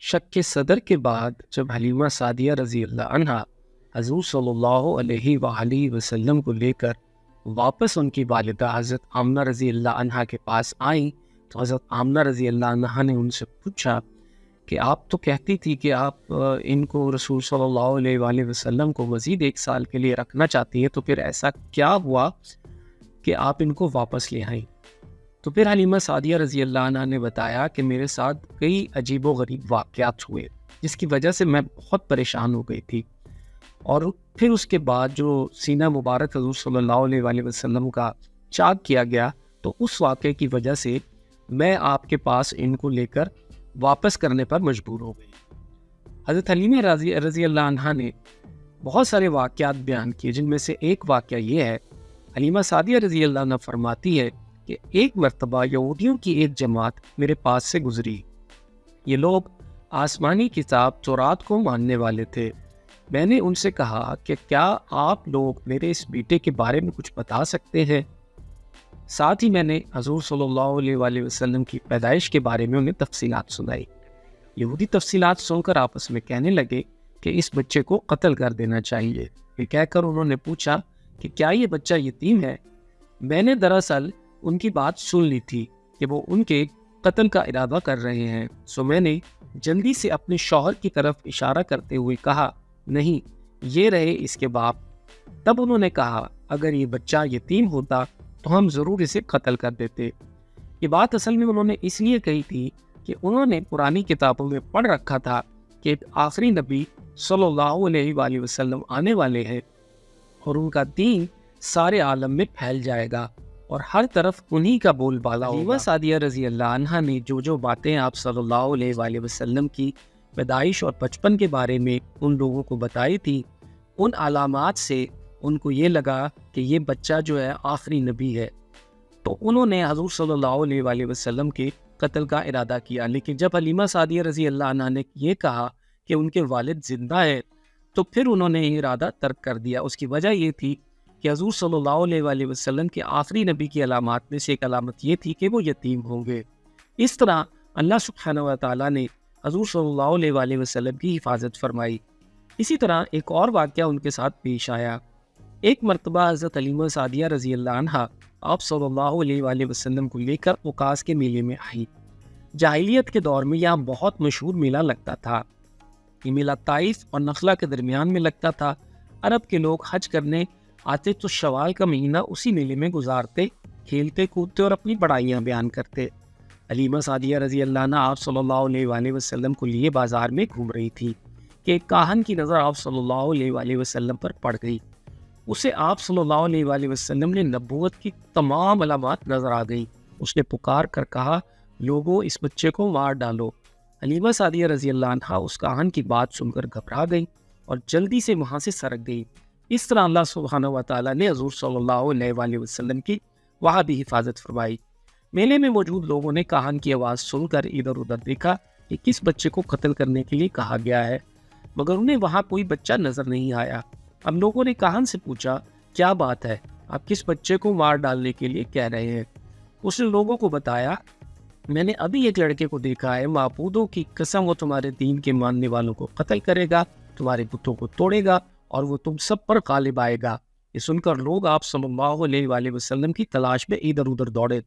شک صدر کے بعد جب حلیمہ سعدیہ رضی اللہ عنہا حضور صلی اللہ علیہ وآلہ وسلم کو لے کر واپس ان کی والدہ حضرت آمنہ رضی اللہ عنہا کے پاس آئیں تو حضرت آمنہ رضی اللہ عنہا نے ان سے پوچھا کہ آپ تو کہتی تھی کہ آپ ان کو رسول صلی اللہ علیہ وآلہ وسلم کو مزید 1 سال کے لیے رکھنا چاہتی ہیں، تو پھر ایسا کیا ہوا کہ آپ ان کو واپس لے آئیں؟ تو پھر حلیمہ سعدیہ رضی اللہ عنہا نے بتایا کہ میرے ساتھ کئی عجیب و غریب واقعات ہوئے جس کی وجہ سے میں بہت پریشان ہو گئی تھی، اور پھر اس کے بعد جو سینہ مبارک حضور صلی اللہ علیہ وآلہ وسلم کا چاک کیا گیا تو اس واقعے کی وجہ سے میں آپ کے پاس ان کو لے کر واپس کرنے پر مجبور ہو گئی۔ حضرت حلیمہ رضی اللہ عنہا نے بہت سارے واقعات بیان کیے، جن میں سے ایک واقعہ یہ ہے۔ حلیمہ سعدیہ رضی اللہ عنہا فرماتی ہے کہ ایک مرتبہ یہودیوں کی ایک جماعت میرے پاس سے گزری۔ یہ لوگ آسمانی کتاب تورات کو ماننے والے تھے۔ میں نے ان سے کہا کہ کیا آپ لوگ میرے اس بیٹے کے بارے میں کچھ بتا سکتے ہیں؟ ساتھ ہی میں نے حضور صلی اللہ علیہ وآلہ وسلم کی پیدائش کے بارے میں انہیں تفصیلات سنائی۔ یہودی تفصیلات سن کر آپس میں کہنے لگے کہ اس بچے کو قتل کر دینا چاہیے۔ یہ کہہ کر انہوں نے پوچھا کہ کیا یہ بچہ یتیم ہے؟ میں نے دراصل ان کی بات سن لی تھی کہ وہ ان کے قتل کا ارادہ کر رہے ہیں، سو میں نے جلدی سے اپنے شوہر کی طرف اشارہ کرتے ہوئے کہا، نہیں، یہ رہے اس کے باپ۔ تب انہوں نے کہا، اگر یہ بچہ یتیم ہوتا تو ہم ضرور اسے قتل کر دیتے۔ یہ بات اصل میں انہوں نے اس لیے کہی تھی کہ انہوں نے پرانی کتابوں میں پڑھ رکھا تھا کہ آخری نبی صلی اللہ علیہ وآلہ وسلم آنے والے ہیں اور ان کا دین سارے عالم میں پھیل جائے گا اور ہر طرف انہی کا بول بالا ہوگا۔ حلیمہ سعدیہ رضی اللہ عنہا نے جو باتیں آپ صلی اللہ علیہ وآلہ وسلم کی پیدائش اور بچپن کے بارے میں ان لوگوں کو بتائی تھی، ان علامات سے ان کو یہ لگا کہ یہ بچہ جو ہے آخری نبی ہے، تو انہوں نے حضور صلی اللہ علیہ وآلہ وسلم کے قتل کا ارادہ کیا۔ لیکن جب حلیمہ سعدیہ رضی اللہ عنہا نے یہ کہا کہ ان کے والد زندہ ہے تو پھر انہوں نے یہ ارادہ ترک کر دیا۔ اس کی وجہ یہ تھی کہ حضور صلی اللہ علیہ وآلہ وسلم کے آخری نبی کی علامات میں سے ایک علامت یہ تھی کہ وہ یتیم ہوں گے۔ اس طرح اللہ سبحانہ و تعالیٰ نے حضور صلی اللہ علیہ وآلہ وسلم کی حفاظت فرمائی۔ اسی طرح ایک اور واقعہ ان کے ساتھ پیش آیا۔ ایک مرتبہ حضرت حلیمہ سعدیہ رضی اللہ عنہا آپ صلی اللہ علیہ وآلہ وسلم کو لے کر اوقاس کے میلے میں آئی۔ جاہلیت کے دور میں یہاں بہت مشہور میلہ لگتا تھا۔ یہ میلہ طائف اور نخلہ کے درمیان میں لگتا تھا۔ عرب کے لوگ حج کرنے آتے تو شوال کا مہینہ اسی میلے میں گزارتے، کھیلتے کودتے اور اپنی بڑائیاں بیان کرتے۔ حلیمہ سعدیہ رضی اللہ عنہا آپ صلی اللہ علیہ وآلہ وسلم کو لیے بازار میں گھوم رہی تھی کہ ایک کاہن کی نظر آپ صلی اللہ علیہ وآلہ وسلم پر پڑ گئی۔ اسے آپ صلی اللہ علیہ وآلہ وسلم نے نبوت کی تمام علامات نظر آ گئیں۔ اس نے پکار کر کہا، لوگوں اس بچے کو مار ڈالو۔ حلیمہ سعدیہ رضی اللہ عنہا اس کاہن کی بات سن کر گھبرا گئی اور جلدی سے وہاں سے سرک گئی۔ اس طرح اللہ سبحانہ و تعالیٰ نے حضور صلی اللہ علیہ وآلہ وسلم کی وہاں بھی حفاظت فرمائی۔ میلے میں موجود لوگوں نے کاہن کی آواز سن کر ادھر ادھر دیکھا کہ کس بچے کو قتل کرنے کے لیے کہا گیا ہے، مگر انہیں وہاں کوئی بچہ نظر نہیں آیا۔ اب لوگوں نے کاہن سے پوچھا، کیا بات ہے، آپ کس بچے کو مار ڈالنے کے لیے کہہ رہے ہیں؟ اس نے لوگوں کو بتایا، میں نے ابھی ایک لڑکے کو دیکھا ہے، معبودوں کی قسم وہ تمہارے دین کے ماننے والوں کو قتل کرے گا، تمہارے بتوں کو توڑے گا اور وہ تم سب پر غالب آئے گا۔ یہ سن کر لوگ آپ صلی اللہ علیہ وآلہ وسلم کی تلاش میں ادھر ادھر دوڑے۔